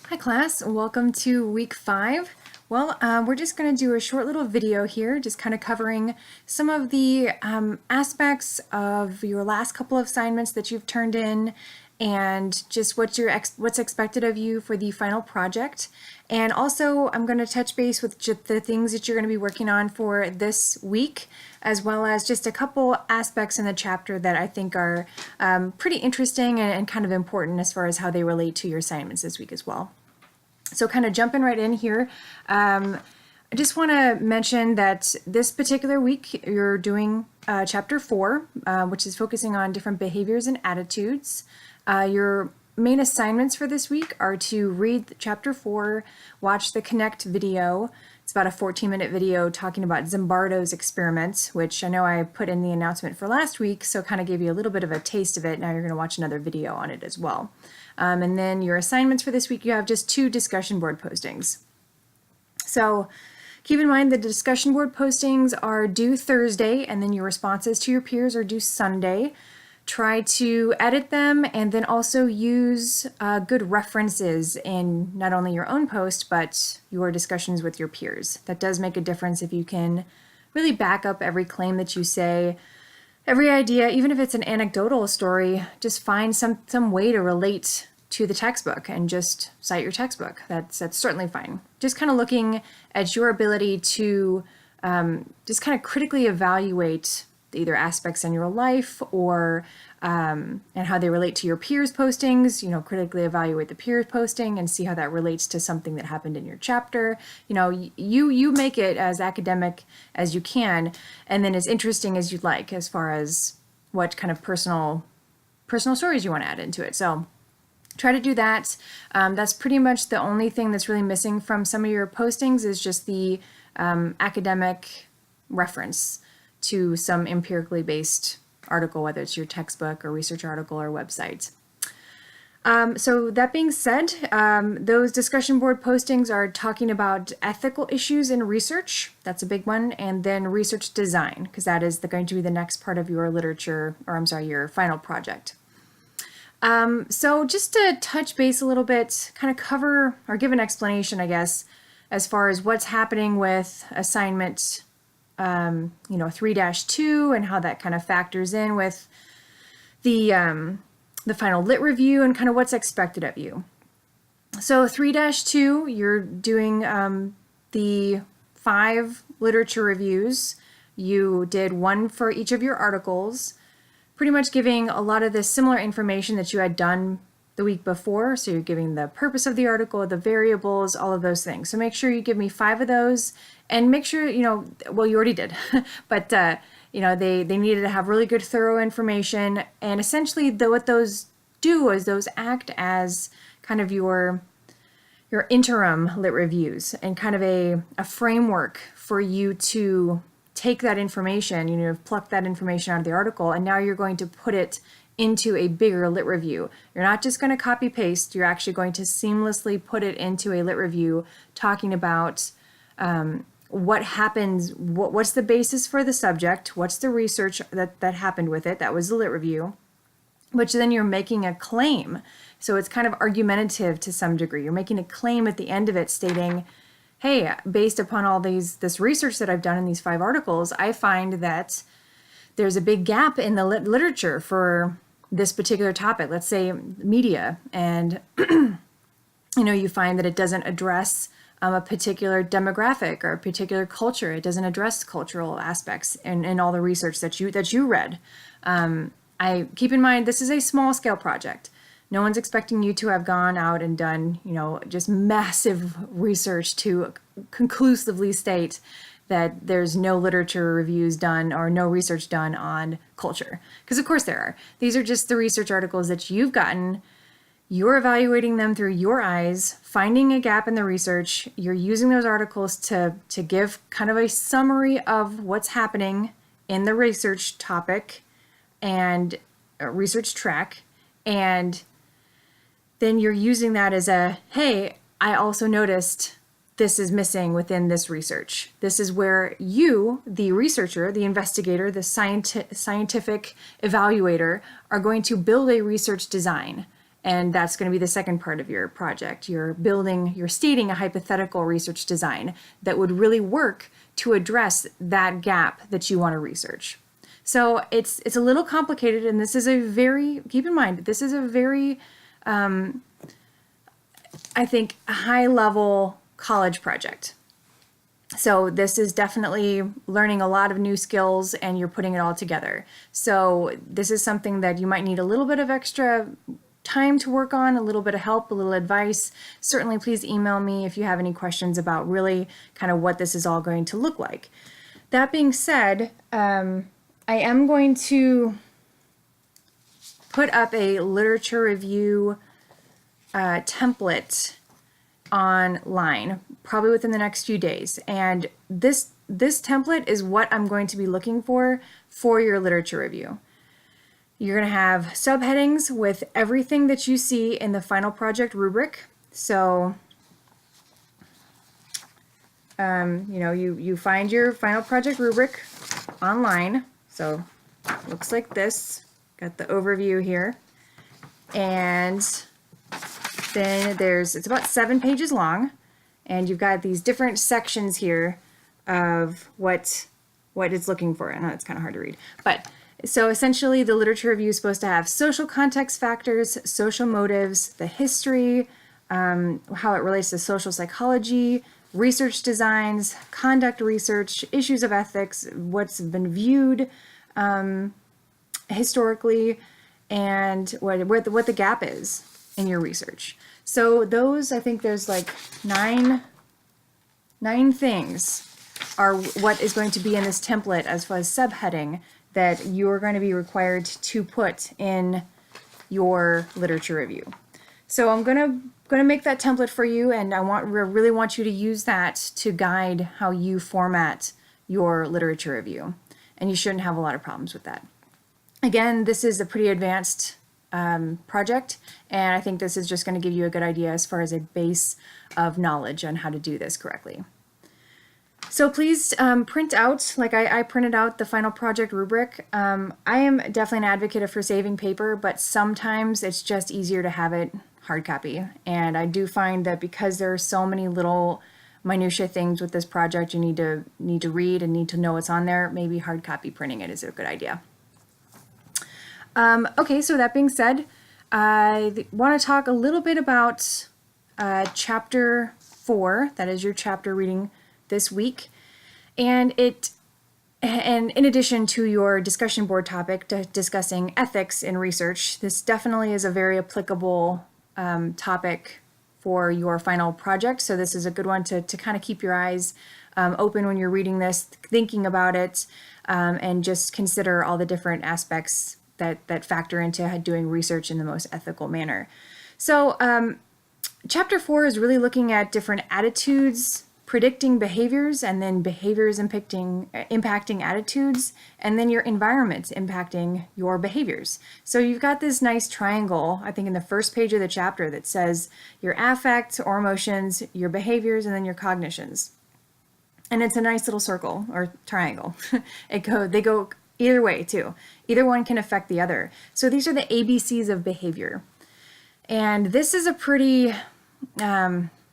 Hi class, welcome to week 5. Well, we're just going to do a short little video here, just kind of covering some of the aspects of your last couple of assignments that you've turned in and just what's expected of you for the final project. And also I'm going to touch base with the things that you're going to be working on for this week, as well as just a couple aspects in the chapter that I think are pretty interesting and kind of important as far as how they relate to your assignments this week as well. So kind of jumping right in here, I just want to mention that this particular week you're doing chapter 4, which is focusing on different behaviors and attitudes. Your main assignments for this week are to read chapter 4, watch the Connect video. It's about a 14-minute video talking about Zimbardo's experiment, which I know I put in the announcement for last week, so kind of gave you a little bit of a taste of it. Now you're going to watch another video on it as well. And then your assignments for this week, you have just 2 discussion board postings. So keep in mind the discussion board postings are due Thursday, and then your responses to your peers are due Sunday. Try to edit them and then also use good references in not only your own post, but your discussions with your peers. That does make a difference if you can really back up every claim that you say. Every idea, even if it's an anecdotal story, just find some way to relate to the textbook and just cite your textbook. That's certainly fine. Just kind of looking at your ability to just kind of critically evaluate either aspects in your life or and how they relate to your peers' postings. You know, critically evaluate the peers' posting and see how that relates to something that happened in your chapter. You know, you make it as academic as you can, and then as interesting as you'd like as far as what kind of personal stories you want to add into it. So try to do that. That's pretty much the only thing that's really missing from some of your postings is just the academic reference to some empirically based article, whether it's your textbook or research article or website. So that being said, those discussion board postings are talking about ethical issues in research. That's a big one. And then research design, because that is going to be the next part of your your final project. So just to touch base a little bit, kind of cover or give an explanation, I guess, as far as what's happening with assignment 3-2 and how that kind of factors in with the final lit review and kind of what's expected of you. So 3-2, you're doing the 5 literature reviews. You did 1 for each of your articles, pretty much giving a lot of the similar information that you had done the week before. So you're giving the purpose of the article, the variables, all of those things. So make sure you give me 5 of those, and make sure, well, you already did, but they needed to have really good, thorough information. And essentially what those do is those act as kind of your interim lit reviews and kind of a framework for you to take that information, pluck that information out of the article, and now you're going to put it into a bigger lit review. You're not just going to copy paste, you're actually going to seamlessly put it into a lit review talking about what happens, what's the basis for the subject, what's the research that happened with it, that was the lit review, which then you're making a claim. So it's kind of argumentative to some degree. You're making a claim at the end of it stating, hey, based upon all this research that I've done in these 5 articles, I find that there's a big gap in the literature for this particular topic, let's say media, and you find that it doesn't address a particular demographic or a particular culture. It doesn't address cultural aspects in all the research that you read. I keep in mind this is a small scale project. No one's expecting you to have gone out and done just massive research to conclusively state that there's no literature reviews done or no research done on culture. Because of course there are. These are just the research articles that you've gotten. You're evaluating them through your eyes, finding a gap in the research. You're using those articles to give kind of a summary of what's happening in the research topic and research track. And then you're using that as hey, I also noticed this is missing within this research. This is where you, the researcher, the investigator, the scientific evaluator, are going to build a research design And that's going to be the second part of your project. You're stating a hypothetical research design that would really work to address that gap that you want to research. So it's a little complicated, and this is keep in mind, this is a very, I think, high level college project. So this is definitely learning a lot of new skills, and you're putting it all together. So this is something that you might need a little bit of extra time to work on, a little bit of help, a little advice. Certainly please email me if you have any questions about really kind of what this is all going to look like. That being said, I am going to put up a literature review template online, probably within the next few days. And this template is what I'm going to be looking for your literature review. You're going to have subheadings with everything that you see in the final project rubric. So, you find your final project rubric online. So it looks like this. Got the overview here. And then it's about 7 pages long, and you've got these different sections here of what it's looking for. I know it's kind of hard to read, but so essentially the literature review is supposed to have social context factors, social motives, the history, how it relates to social psychology, research designs, conduct research, issues of ethics, what's been viewed historically, and what the gap is in your research. So those, I think there's like nine things are what is going to be in this template as far as subheading that you're going to be required to put in your literature review. So I'm gonna make that template for you, and I really want you to use that to guide how you format your literature review, and you shouldn't have a lot of problems with that. Again, this is a pretty advanced project, and I think this is just going to give you a good idea as far as a base of knowledge on how to do this correctly. So please print out, like I printed out the final project rubric. I am definitely an advocate for saving paper, but sometimes it's just easier to have it hard copy. And I do find that because there are so many little minutia things with this project you need to read and need to know what's on there, maybe hard copy printing it is a good idea. Okay, so that being said, I want to talk a little bit about chapter 4. That is your chapter reading this week, and in addition to your discussion board topic, discussing ethics in research, this definitely is a very applicable topic for your final project. So this is a good one to kind of keep your eyes open when you're reading this, thinking about it, and just consider all the different aspects that factor into doing research in the most ethical manner. So chapter 4 is really looking at different attitudes, predicting behaviors, and then behaviors impacting attitudes, and then your environment impacting your behaviors. So you've got this nice triangle, I think in the first page of the chapter, that says your affect or emotions, your behaviors, and then your cognitions. And it's a nice little circle or triangle. They go either way too. Either one can affect the other. So these are the ABCs of behavior. And this is a pretty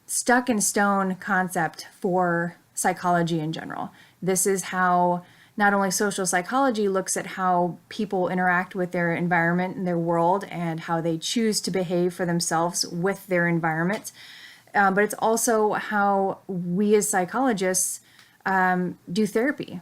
stuck in stone concept for psychology in general. This is how not only social psychology looks at how people interact with their environment and their world and how they choose to behave for themselves with their environment, but it's also how we as psychologists do therapy.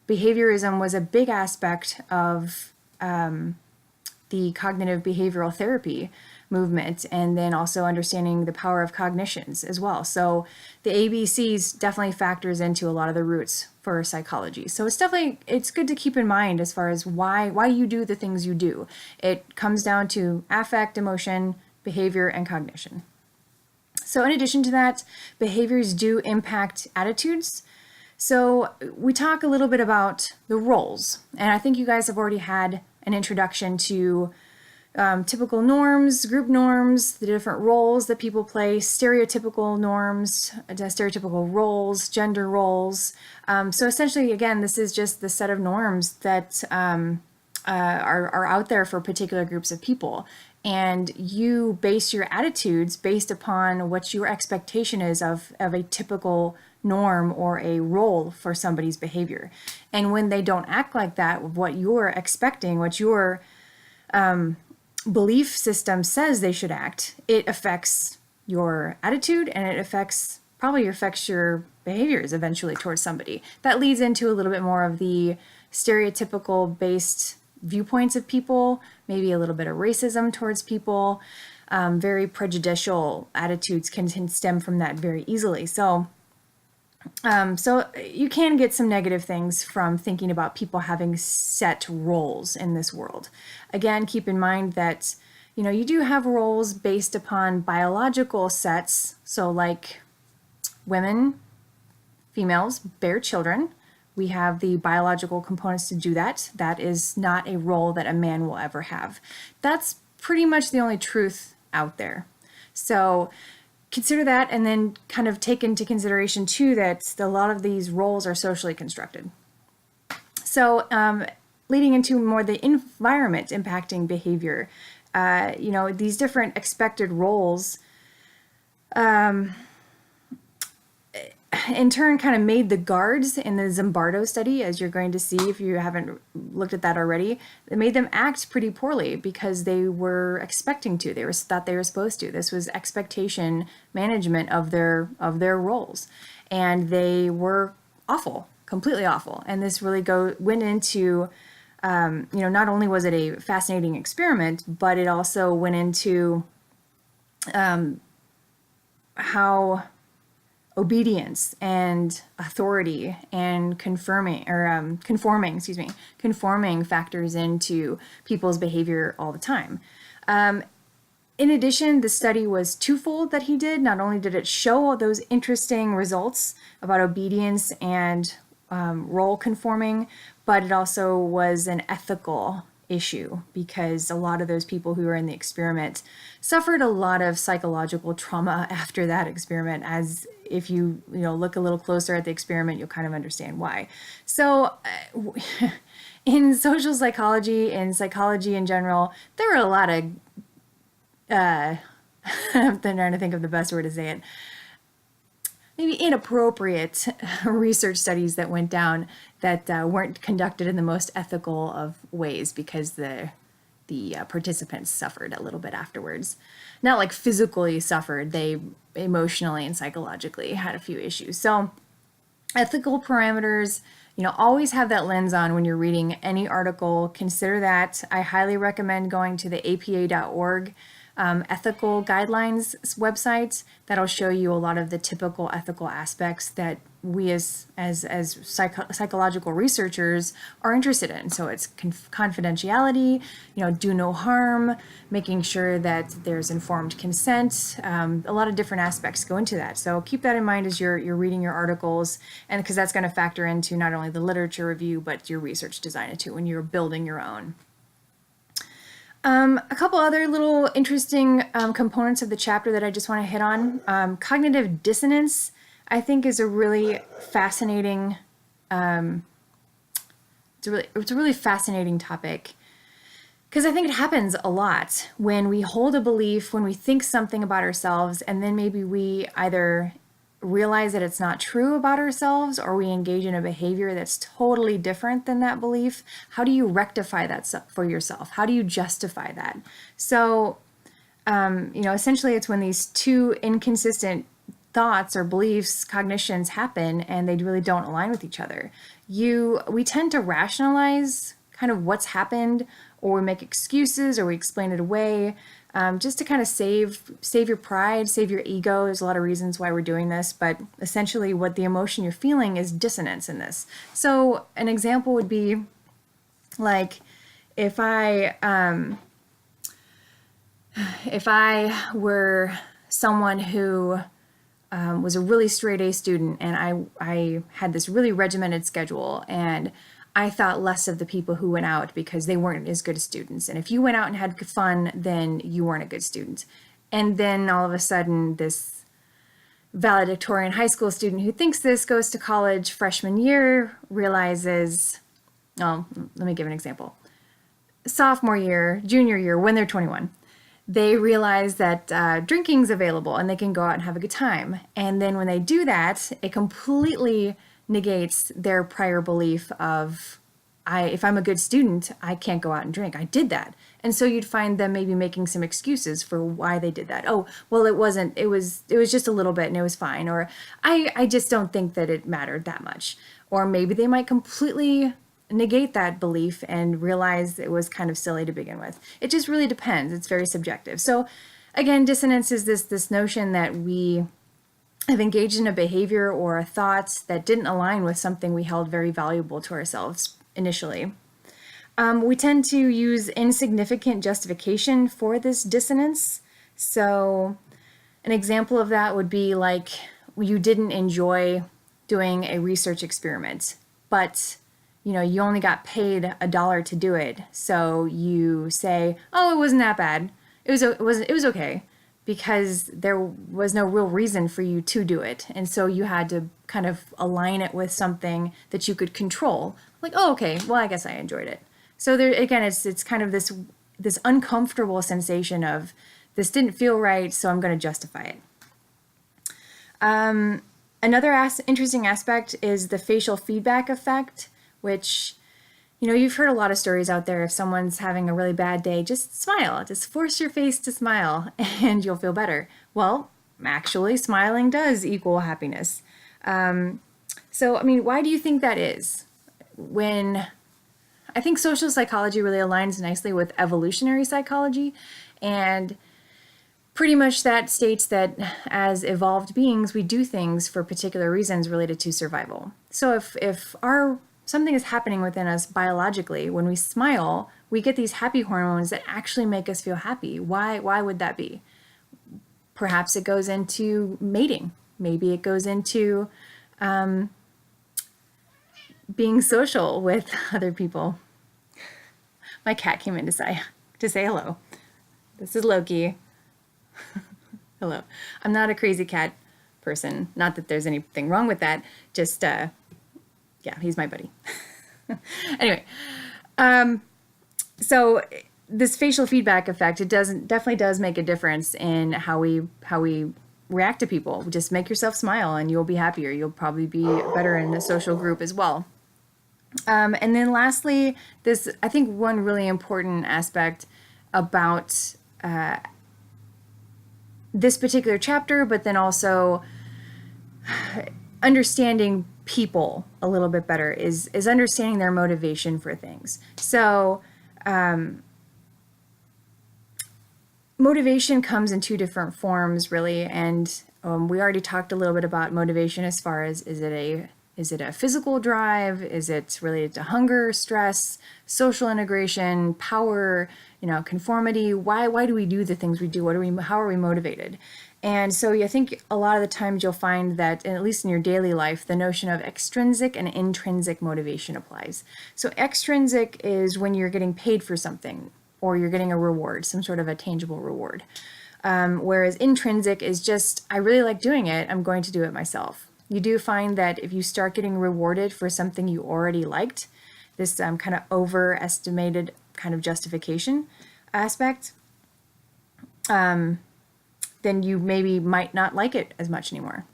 Behaviorism was a big aspect of the cognitive behavioral therapy movement, and then also understanding the power of cognitions as well. So the ABCs definitely factors into a lot of the roots for psychology. So it's good to keep in mind as far as why you do the things you do. It comes down to affect, emotion, behavior, and cognition. So in addition to that, behaviors do impact attitudes. So we talk a little bit about the roles, and I think you guys have already had an introduction to typical norms, group norms, the different roles that people play, stereotypical norms, stereotypical roles, gender roles. So essentially, again, this is just the set of norms that are out there for particular groups of people. and you base your attitudes based upon what your expectation is of a typical norm or a role for somebody's behavior. And when they don't act like that, what you're expecting, what your belief system says they should act, it affects your attitude, and it probably affects your behaviors eventually towards somebody. That leads into a little bit more of the stereotypical based viewpoints of people, maybe a little bit of racism towards people. Very prejudicial attitudes can stem from that very easily. So you can get some negative things from thinking about people having set roles in this world. Again, keep in mind that, you do have roles based upon biological sets. So like women, females bear children. We have the biological components to do that. That is not a role that a man will ever have. That's pretty much the only truth out there. So consider that, and then kind of take into consideration too that a lot of these roles are socially constructed. So leading into more the environment impacting behavior, these different expected roles in turn kind of made the guards in the Zimbardo study, as you're going to see if you haven't looked at that already. It made them act pretty poorly because they were expecting to. They thought they were supposed to. This was expectation management of their roles, and they were awful, completely awful. And this really went into not only was it a fascinating experiment, but it also went into how obedience and authority and conforming factors into people's behavior all the time. In addition, the study was twofold that he did. Not only did it show those interesting results about obedience and role conforming, but it also was an ethical issue because a lot of those people who were in the experiment suffered a lot of psychological trauma after that experiment. As if you look a little closer at the experiment, you'll kind of understand why. So in social psychology and psychology in general, there were a lot of I'm trying to think of the best word to say it, maybe inappropriate research studies that went down that weren't conducted in the most ethical of ways because the participants suffered a little bit afterwards. Not like physically suffered, they emotionally and psychologically had a few issues. So ethical parameters, always have that lens on when you're reading any article. Consider that. I highly recommend going to the apa.org ethical guidelines website. That'll show you a lot of the typical ethical aspects that we as psychological researchers are interested in. So it's confidentiality, do no harm, making sure that there's informed consent. A lot of different aspects go into that. So keep that in mind as you're reading your articles, and because that's going to factor into not only the literature review, but your research design too when you're building your own. A couple other little interesting components of the chapter that I just want to hit on. Cognitive dissonance, I think, is a really fascinating. It's a really fascinating topic because I think it happens a lot when we hold a belief, when we think something about ourselves, and then maybe we either realize that it's not true about ourselves, or we engage in a behavior that's totally different than that belief. How do you rectify that for yourself? How do you justify that? So, essentially it's when these two inconsistent thoughts or beliefs, cognitions happen, and they really don't align with each other. We tend to rationalize kind of what's happened, or we make excuses, or we explain it away, just to kind of save your pride, save your ego. There's a lot of reasons why we're doing this, but essentially what the emotion you're feeling is dissonance in this. So an example would be like if I were someone who was a really straight A student, and I had this really regimented schedule, and I thought less of the people who went out because they weren't as good students. And if you went out and had fun, then you weren't a good student. And then all of a sudden, this valedictorian high school student who thinks this goes to college freshman year, realizes, let me give an example. Sophomore year, junior year, when they're 21, they realize that drinking's available and they can go out and have a good time. And then when they do that, it completely negates their prior belief of, if I'm a good student, I can't go out and drink. I did that. And so you'd find them maybe making some excuses for why they did that. Oh, well, it was just a little bit and it was fine. Or I just don't think that it mattered that much. Or maybe they might completely negate that belief and realize it was kind of silly to begin with. It just really depends. It's very subjective. So again, dissonance is this notion that we have engaged in a behavior or a thought that didn't align with something we held very valuable to ourselves initially. We tend to use insignificant justification for this dissonance. So an example of that would be like you didn't enjoy doing a research experiment, but you only got paid $1 to do it. So you say, oh, it wasn't that bad. It was okay, because there was no real reason for you to do it. And so you had to kind of align it with something that you could control. Like, oh, okay, well, I guess I enjoyed it. So there, again, it's kind of this uncomfortable sensation of this didn't feel right, so I'm going to justify it. Another interesting aspect is the facial feedback effect, which, you've heard a lot of stories out there. If someone's having a really bad day, just smile. Just force your face to smile and you'll feel better. Well, actually, smiling does equal happiness. So, why do you think that is? I think social psychology really aligns nicely with evolutionary psychology, and pretty much that states that as evolved beings, we do things for particular reasons related to survival. So if something is happening within us biologically, when we smile, we get these happy hormones that actually make us feel happy. Why would that be? Perhaps it goes into mating. Maybe it goes into being social with other people. My cat came in to say hello. This is Loki. Hello. I'm not a crazy cat person. Not that there's anything wrong with that. Just, yeah, he's my buddy. Anyway, so this facial feedback effect, it definitely does make a difference in how we react to people. Just make yourself smile and you'll be happier. You'll probably be better in a social group as well. And then lastly, I think one really important aspect about this particular chapter, but then also understanding people a little bit better is understanding their motivation for things. So motivation comes in two different forms, really, and we already talked a little bit about motivation as far as is it a physical drive? Is it related to hunger, stress, social integration, power, conformity? Why do we do the things we do? How are we motivated? And so I think a lot of the times you'll find that, at least in your daily life, the notion of extrinsic and intrinsic motivation applies. So extrinsic is when you're getting paid for something or you're getting a reward, some sort of a tangible reward. Whereas intrinsic is just, I really like doing it, I'm going to do it myself. You do find that if you start getting rewarded for something you already liked, this kind of overestimated kind of justification aspect, then you maybe might not like it as much anymore.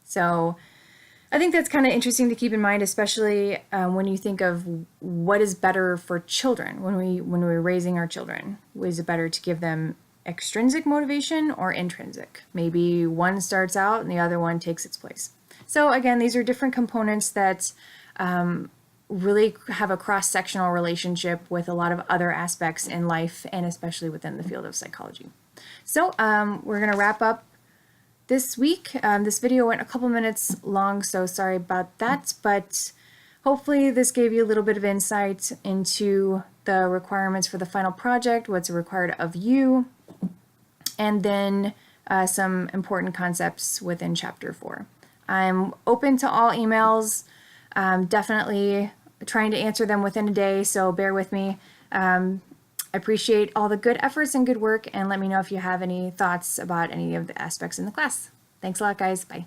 So I think that's kind of interesting to keep in mind, especially when you think of what is better for children when we're raising our children. Is it better to give them extrinsic motivation or intrinsic? Maybe one starts out and the other one takes its place. So again, these are different components that really have a cross-sectional relationship with a lot of other aspects in life, and especially within the field of psychology. So we're going to wrap up this week. This video went a couple minutes long, so sorry about that, but hopefully this gave you a little bit of insight into the requirements for the final project, what's required of you, and then some important concepts within Chapter 4. I'm open to all emails, definitely trying to answer them within a day, so bear with me. I appreciate all the good efforts and good work, and let me know if you have any thoughts about any of the aspects in the class. Thanks a lot, guys. Bye.